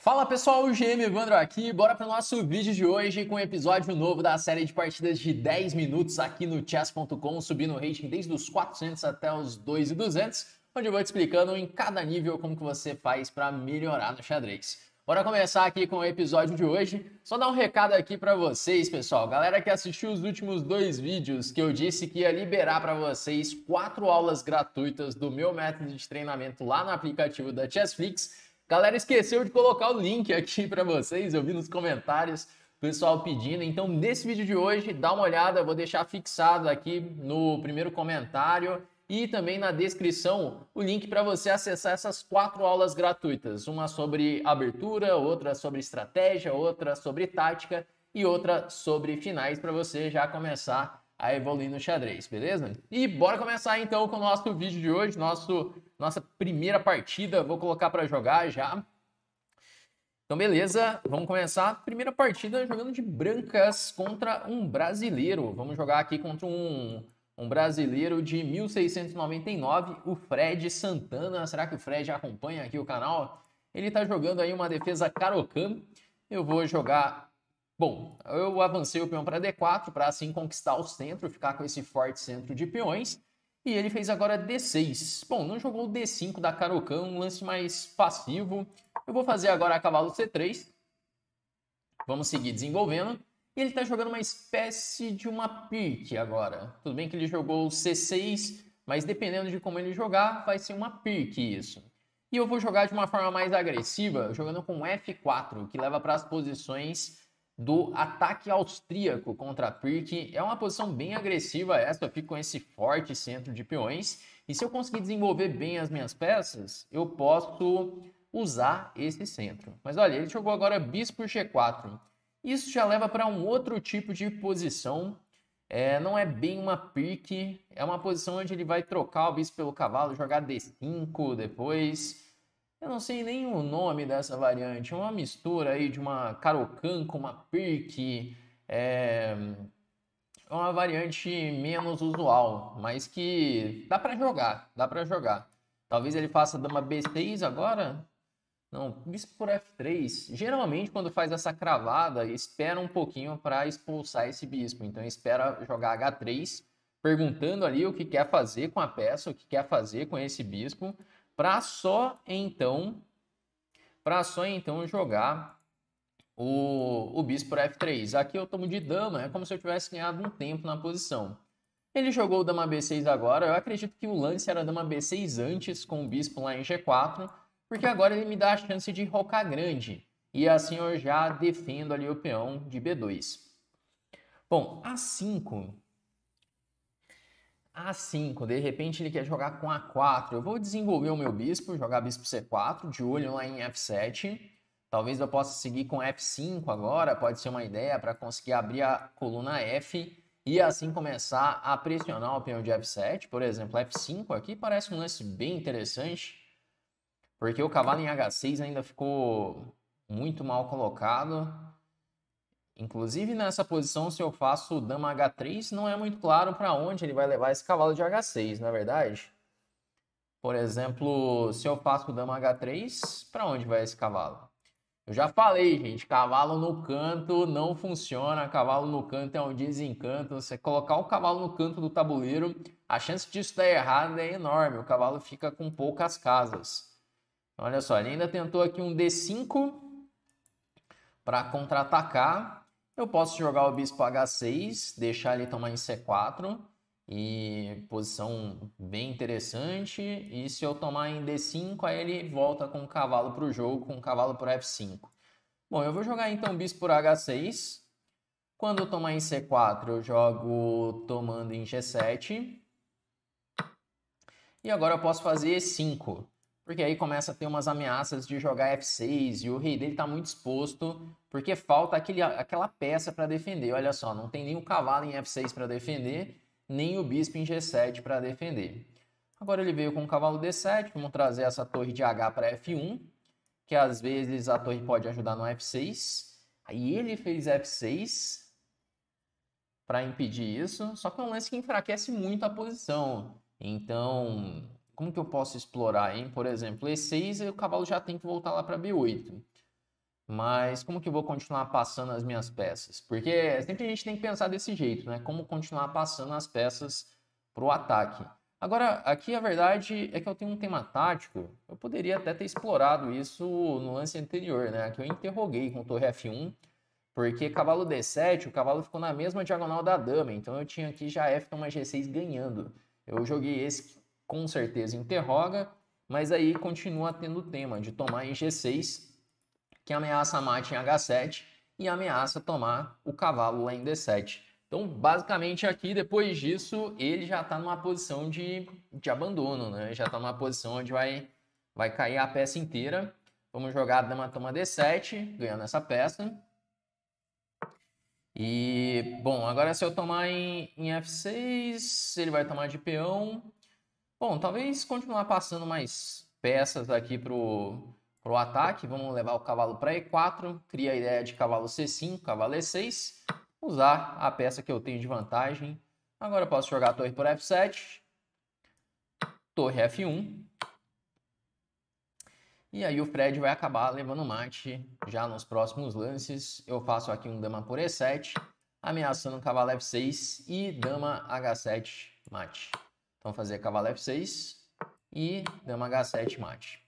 Fala pessoal, o GM Evandro aqui, bora para o nosso vídeo de hoje com um episódio novo da série de partidas de 10 minutos aqui no chess.com, subindo o rating desde os 400 até os 2.200, onde eu vou te explicando em cada nível como que você faz para melhorar no xadrez. Bora começar aqui com o episódio de hoje. Só dar um recado aqui para vocês, pessoal. Galera que assistiu os últimos 2 vídeos que eu disse que ia liberar para vocês 4 aulas gratuitas do meu método de treinamento lá no aplicativo da Chessflix. Galera esqueceu de colocar o link aqui para vocês, eu vi nos comentários o pessoal pedindo. Então, nesse vídeo de hoje, dá uma olhada, eu vou deixar fixado aqui no primeiro comentário e também na descrição o link para você acessar essas 4 aulas gratuitas. Uma sobre abertura, outra sobre estratégia, outra sobre tática e outra sobre finais para você já começar a evoluir no xadrez, beleza? E bora começar então com o nosso vídeo de hoje, nossa primeira partida. Vou colocar para jogar já. Então beleza, vamos começar. Primeira partida jogando de brancas contra um brasileiro. Vamos jogar aqui contra um brasileiro de 1699, o Fred Santana. Será que o Fred acompanha aqui o canal? Ele tá jogando aí uma defesa Caro-Kann. Eu vou jogar... Bom, eu avancei o peão para D4 para assim conquistar o centro, ficar com esse forte centro de peões. E ele fez agora D6. Bom, não jogou o D5 da Caro-Kann, um lance mais passivo. Eu vou fazer agora a cavalo C3. Vamos seguir desenvolvendo. E ele está jogando uma espécie de uma pirque agora. Tudo bem que ele jogou o C6, mas dependendo de como ele jogar, vai ser uma pirque isso. E eu vou jogar de uma forma mais agressiva, jogando com F4, que leva para as posições do ataque austríaco contra a pirque. É uma posição bem agressiva essa, eu fico com esse forte centro de peões. E se eu conseguir desenvolver bem as minhas peças, eu posso usar esse centro. Mas olha, ele jogou agora bispo G4. Isso já leva para um outro tipo de posição. Não é bem uma pirque, é uma posição onde ele vai trocar o bispo pelo cavalo, jogar D5 depois. Eu não sei nem o nome dessa variante, é uma mistura aí de uma Caro-Kann com uma pirque. É uma variante menos usual, mas que dá para jogar, dá para jogar. Talvez ele faça dama B6 agora? Não, bispo por F3. Geralmente, quando faz essa cravada, espera um pouquinho para expulsar esse bispo. Então, espera jogar H3, perguntando ali o que quer fazer com a peça, o que quer fazer com esse bispo, para só então jogar o bispo por F3. Aqui eu tomo de dama, é como se eu tivesse ganhado um tempo na posição. Ele jogou o dama B6 agora. Eu acredito que o lance era dama B6 antes, com o bispo lá em G4, porque agora ele me dá a chance de rocar grande. E assim eu já defendo ali o peão de B2. Bom, A5. A5, de repente ele quer jogar com A4. Eu vou desenvolver o meu bispo, jogar bispo C4, de olho lá em F7. Talvez eu possa seguir com F5 agora, pode ser uma ideia para conseguir abrir a coluna F e assim começar a pressionar o peão de F7. Por exemplo, F5 aqui parece um lance bem interessante, porque o cavalo em H6 ainda ficou muito mal colocado. Inclusive nessa posição, se eu faço dama H3, não é muito claro para onde ele vai levar esse cavalo de H6, na verdade. Por exemplo, se eu faço dama H3, para onde vai esse cavalo? Eu já falei, gente, cavalo no canto não funciona, cavalo no canto é um desencanto. Você colocar o cavalo no canto do tabuleiro, a chance disso dar errado é enorme, o cavalo fica com poucas casas. Olha só, ele ainda tentou aqui um D5 para contra-atacar. Eu posso jogar o bispo H6, deixar ele tomar em C4, e posição bem interessante. E se eu tomar em D5, aí ele volta com o cavalo para o jogo, com o cavalo por F5. Bom, eu vou jogar então bispo por H6. Quando eu tomar em C4, eu jogo tomando em G7. E agora eu posso fazer E5. Porque aí começa a ter umas ameaças de jogar F6 e o rei dele está muito exposto, porque falta aquela peça para defender. Olha só, não tem nem o cavalo em F6 para defender, nem o bispo em G7 para defender. Agora ele veio com o cavalo D7, vamos trazer essa torre de H para F1, que às vezes a torre pode ajudar no F6. Aí ele fez F6 para impedir isso, só que é um lance que enfraquece muito a posição. Então... como que eu posso explorar, hein? Por exemplo, E6 e o cavalo já tem que voltar lá para B8. Mas como que eu vou continuar passando as minhas peças? Porque sempre a gente tem que pensar desse jeito, né? Como continuar passando as peças para o ataque. Agora, aqui a verdade é que eu tenho um tema tático. Eu poderia até ter explorado isso no lance anterior, né? Que eu interroguei com torre F1, porque cavalo D7, o cavalo ficou na mesma diagonal da dama. Então eu tinha aqui já F toma G6 ganhando. Eu joguei esse com certeza interroga, mas aí continua tendo o tema de tomar em G6, que ameaça mate em H7 e ameaça tomar o cavalo lá em D7. Então, basicamente aqui, depois disso, ele já está numa posição de abandono, né? Já está numa posição onde vai cair a peça inteira. Vamos jogar a dama toma D7, ganhando essa peça. E, bom, agora se eu tomar em F6, ele vai tomar de peão. Bom, talvez continuar passando mais peças aqui pro ataque. Vamos levar o cavalo para E4. Cria a ideia de cavalo C5, cavalo E6. Usar a peça que eu tenho de vantagem. Agora eu posso jogar a torre por F7. Torre F1. E aí o Fred vai acabar levando mate já nos próximos lances. Eu faço aqui um dama por E7, ameaçando o cavalo F6 e dama H7 mate. Então fazer cavalo F6 e dama H7 mate.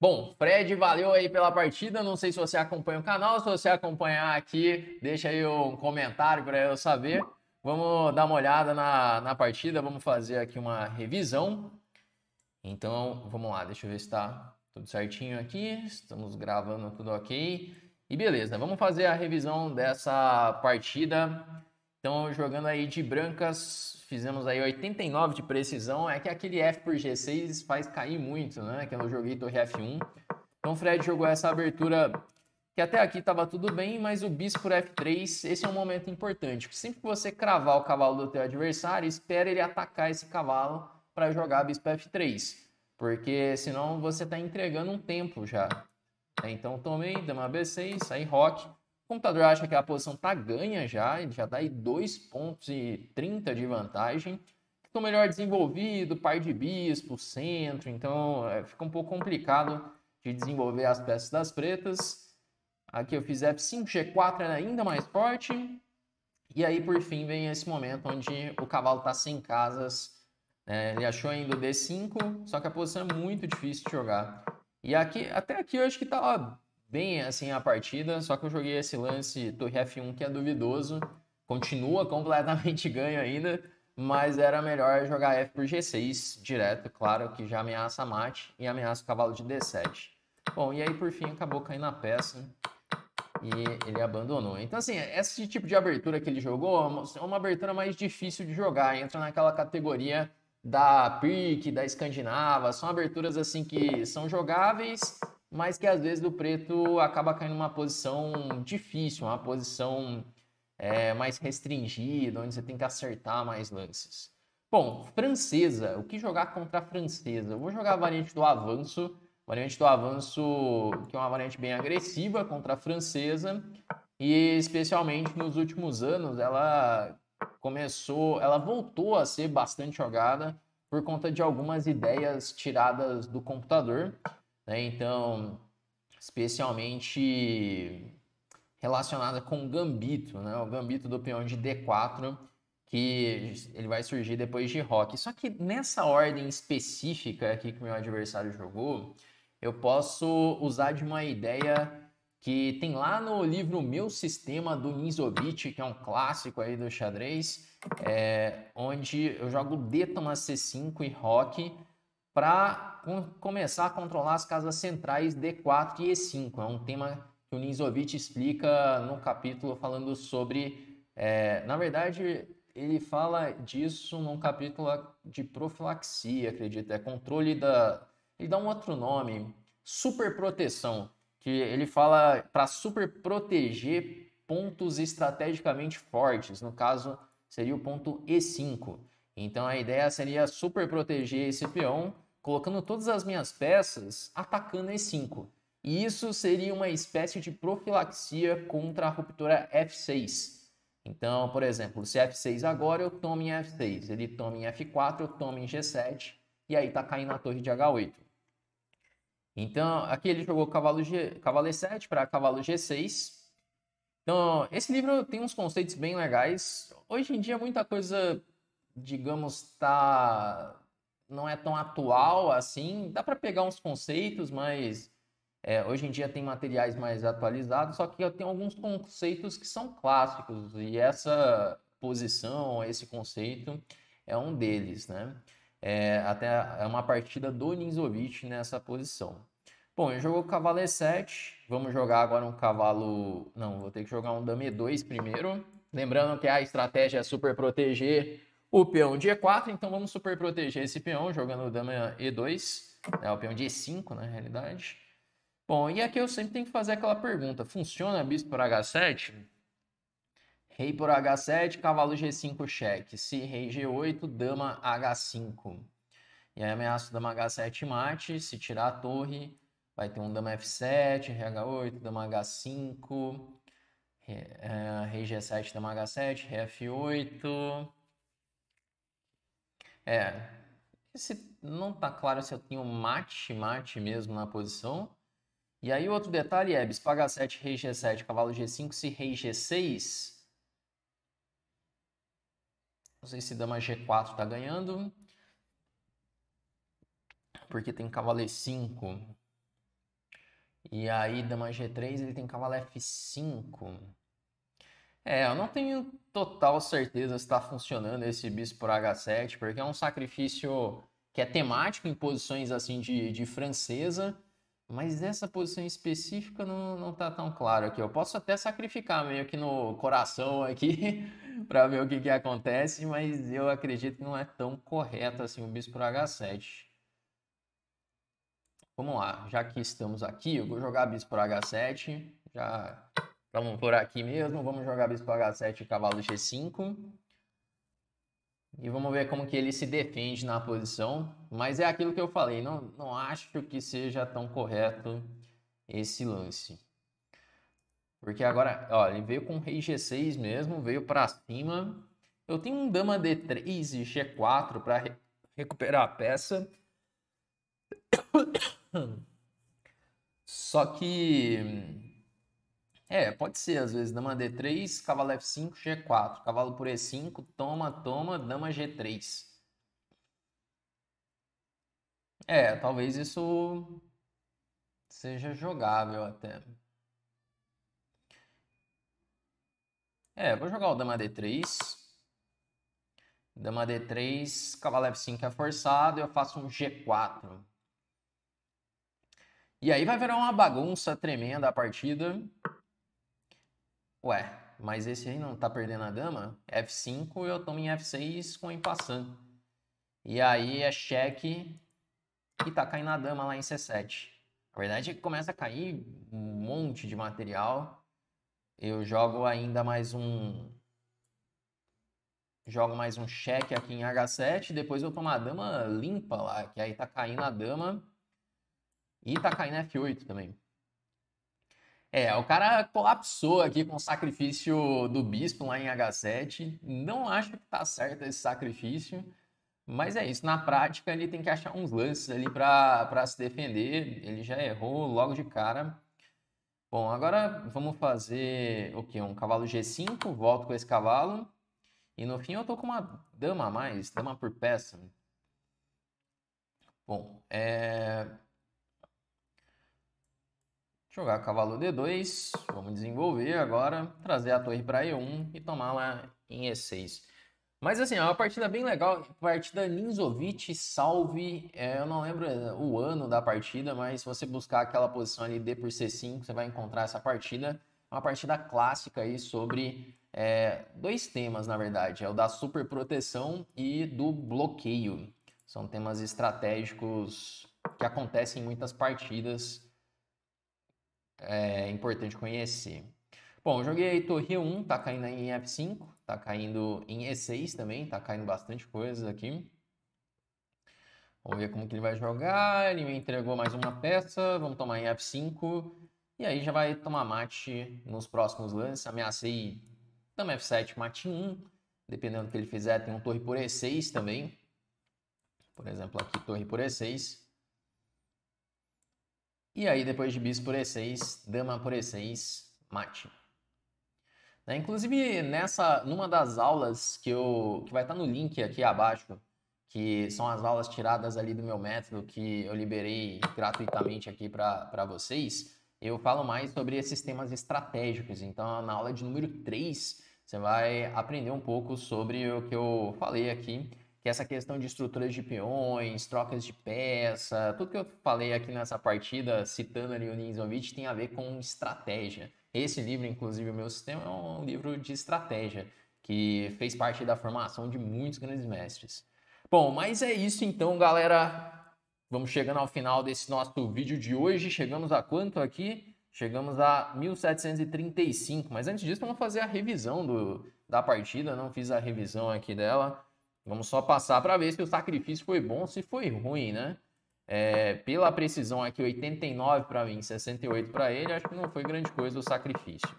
Bom, Fred, valeu aí pela partida. Não sei se você acompanha o canal. Se você acompanhar aqui, deixa aí um comentário para eu saber. Vamos dar uma olhada na partida. Vamos fazer aqui uma revisão. Então, vamos lá. Deixa eu ver se está tudo certinho aqui. Estamos gravando tudo ok. E beleza, vamos fazer a revisão dessa partida. Então, jogando aí de brancas, fizemos aí 89 de precisão. É que aquele F por G6 faz cair muito, né? Que eu joguei torre F1. Então, o Fred jogou essa abertura que até aqui estava tudo bem, mas o bispo por F3, esse é um momento importante. Sempre que você cravar o cavalo do teu adversário, espera ele atacar esse cavalo para jogar bispo F3. Porque senão você está entregando um tempo já. Então, tomei, dama B6, aí roque. O computador acha que a posição tá ganha já, ele já dá aí 2,30 pontos de vantagem. Estou melhor desenvolvido, par de bispo, centro, então fica um pouco complicado de desenvolver as peças das pretas. Aqui eu fiz F5, G4 era ainda mais forte. E aí, por fim, vem esse momento onde o cavalo está sem casas. Ele achou ainda o D5, só que a posição é muito difícil de jogar. E aqui, até aqui eu acho que tava bem assim a partida, só que eu joguei esse lance torre F1 que é duvidoso. Continua completamente ganho ainda, mas era melhor jogar F por G6 direto, claro, que já ameaça mate e ameaça o cavalo de D7. Bom, e aí por fim acabou caindo a peça e ele abandonou. Então assim, esse tipo de abertura que ele jogou é uma abertura mais difícil de jogar, entra naquela categoria da Pirk, da Escandinava, são aberturas assim que são jogáveis, mas que às vezes o preto acaba caindo numa posição difícil, uma posição mais restringida, onde você tem que acertar mais lances. Bom, francesa, o que jogar contra a francesa? Eu vou jogar a variante do avanço, que é uma variante bem agressiva contra a francesa, e especialmente nos últimos anos ela voltou a ser bastante jogada por conta de algumas ideias tiradas do computador, né? Então, especialmente relacionada com o gambito, né? O gambito do peão de D4, que ele vai surgir depois de roque. Só que nessa ordem específica aqui que o meu adversário jogou, eu posso usar de uma ideia que tem lá no livro Meu Sistema, do Ninzovic, que é um clássico aí do xadrez, onde eu jogo D toma C5 e roque para começar a controlar as casas centrais D4 e E5. É um tema que o Ninzovic explica no capítulo falando sobre... na verdade, ele fala disso num capítulo de profilaxia, acredito. É controle da... Ele dá um outro nome, superproteção, que ele fala para super proteger pontos estrategicamente fortes. No caso, seria o ponto E5. Então, a ideia seria super proteger esse peão, colocando todas as minhas peças atacando E5. E isso seria uma espécie de profilaxia contra a ruptura F6. Então, por exemplo, se F6 agora, eu tomo em F6. Ele toma em F4, eu tomo em G7. E aí tá caindo a torre de H8. Então, aqui ele jogou cavalo E7 para cavalo G6. Então, esse livro tem uns conceitos bem legais. Hoje em dia, muita coisa, digamos, não é tão atual assim. Dá para pegar uns conceitos, mas hoje em dia tem materiais mais atualizados, só que eu tenho alguns conceitos que são clássicos, e essa posição, esse conceito é um deles, né? Até é uma partida do Ninzovic nessa posição. Bom, ele jogou cavalo E7, vamos jogar agora um cavalo... Não, vou ter que jogar um dama E2 primeiro. Lembrando que a estratégia é super proteger o peão de E4, então vamos super proteger esse peão jogando o dama E2, o peão de E5 na realidade. Bom, e aqui eu sempre tenho que fazer aquela pergunta: funciona bispo por H7? Rei por H7, cavalo G5 cheque. Se rei G8, dama H5. E aí ameaço dama H7 mate. Se tirar a torre, vai ter um dama F7, rei H8, dama H5. Rei G7, dama H7, rei F8. Não tá claro se eu tenho mate mesmo na posição. E aí outro detalhe é, bispo H7, rei G7, cavalo G5, se rei G6... Não sei se dama G4 tá ganhando. Porque tem cavalo E5. E aí dama G3 ele tem cavalo F5. Eu não tenho total certeza se está funcionando esse bispo por H7, porque é um sacrifício que é temático em posições assim de francesa, mas essa posição específica não tá tão claro aqui. Eu posso até sacrificar meio que no coração aqui para ver o que acontece, mas eu acredito que não é tão correto assim o bispo por H7. Vamos lá, já que estamos aqui, eu vou jogar bispo por H7. Já vamos por aqui mesmo, vamos jogar bispo por H7 e cavalo G5. E vamos ver como que ele se defende na posição. Mas é aquilo que eu falei, não acho que seja tão correto esse lance. Porque agora, ó, ele veio com rei G6 mesmo, veio para cima. Eu tenho um dama D3 e G4 para recuperar a peça. Só que... pode ser, às vezes, dama D3, cavalo F5, G4. Cavalo por E5, toma, dama G3. Talvez isso seja jogável até. Vou jogar o dama D3. Dama D3, cavalo F5 é forçado, eu faço um G4. E aí vai virar uma bagunça tremenda a partida. Ué, mas esse aí não tá perdendo a dama? F5 eu tomo em F6 com empassando. E aí é cheque e tá caindo a dama lá em C7. A verdade é que começa a cair um monte de material. Eu jogo ainda mais um... Jogo mais um cheque aqui em H7. Depois eu tomo a dama limpa lá, que aí tá caindo a dama. E tá caindo F8 também. O cara colapsou aqui com o sacrifício do bispo lá em H7. Não acho que tá certo esse sacrifício. Mas é isso, na prática ele tem que achar uns lances ali para se defender. Ele já errou logo de cara. Bom, agora vamos fazer o quê? Um cavalo G5, volto com esse cavalo. E no fim eu tô com uma dama a mais, dama por peça. Bom, jogar cavalo D2, vamos desenvolver agora, trazer a torre para E1 e tomá-la em E6. Mas assim, é uma partida bem legal, partida Ninzovic salve, eu não lembro o ano da partida, mas se você buscar aquela posição ali D por C5, você vai encontrar essa partida. É uma partida clássica aí sobre dois temas, na verdade, é o da super proteção e do bloqueio. São temas estratégicos que acontecem em muitas partidas, é importante conhecer. Bom, eu joguei torre 1, tá caindo em F5, tá caindo em E6 também, tá caindo bastante coisa aqui. Vamos ver como que ele vai jogar, ele me entregou mais uma peça, vamos tomar em F5, e aí já vai tomar mate nos próximos lances. Ameacei dama F7, mate 1, dependendo do que ele fizer, tem um torre por E6 também. Por exemplo, aqui torre por E6. E aí, depois de bispo por E6, dama por E6, mate. Inclusive, numa das aulas que vai estar no link aqui abaixo, que são as aulas tiradas ali do meu método, que eu liberei gratuitamente aqui para vocês, eu falo mais sobre esses temas estratégicos. Então, na aula de número 3, você vai aprender um pouco sobre o que eu falei aqui, que é essa questão de estruturas de peões, trocas de peça, tudo que eu falei aqui nessa partida, citando ali o Ninzovic, tem a ver com estratégia. Esse livro, inclusive, o meu sistema, é um livro de estratégia, que fez parte da formação de muitos grandes mestres. Bom, mas é isso então, galera. Vamos chegando ao final desse nosso vídeo de hoje. Chegamos a quanto aqui? Chegamos a 1735. Mas antes disso, vamos fazer a revisão da partida. Não fiz a revisão aqui dela. Vamos só passar para ver se o sacrifício foi bom ou se foi ruim, né? Pela precisão aqui, 89 para mim, 68 para ele. Acho que não foi grande coisa o sacrifício.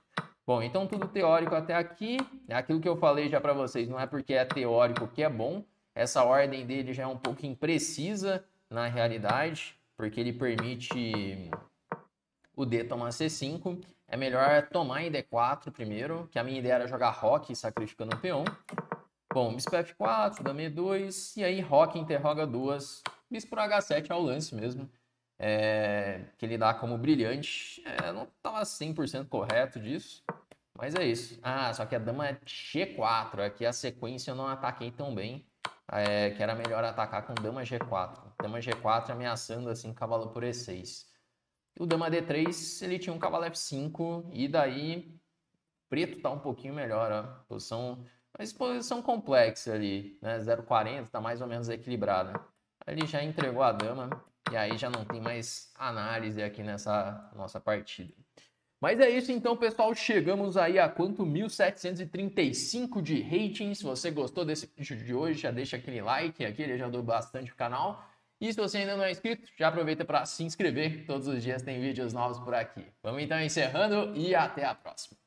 Bom, então tudo teórico até aqui. É aquilo que eu falei já para vocês. Não é porque é teórico que é bom. Essa ordem dele já é um pouco imprecisa na realidade, porque ele permite o D tomar C5. É melhor tomar em D4 primeiro, que a minha ideia era jogar roque sacrificando o peão. Bom, bispo F4, dama E2, e aí roque interroga duas. Bispo por H7 é o lance mesmo, que ele dá como brilhante. Não estava 100% correto disso, mas é isso. Ah, só que a dama é G4, aqui a sequência eu não ataquei tão bem. Que era melhor atacar com dama G4. Dama G4 ameaçando assim cavalo por E6. E o dama D3, ele tinha um cavalo F5 e daí preto tá um pouquinho melhor, ó. Posição complexa ali, né? 0,40 tá mais ou menos equilibrada. Ele já entregou a dama e aí já não tem mais análise aqui nessa nossa partida. Mas é isso então, pessoal. Chegamos aí a quanto? 1735 de rating. Se você gostou desse vídeo de hoje, já deixa aquele like aqui, ele já ajudou bastante o canal. E se você ainda não é inscrito, já aproveita para se inscrever. Todos os dias tem vídeos novos por aqui. Vamos então encerrando e até a próxima.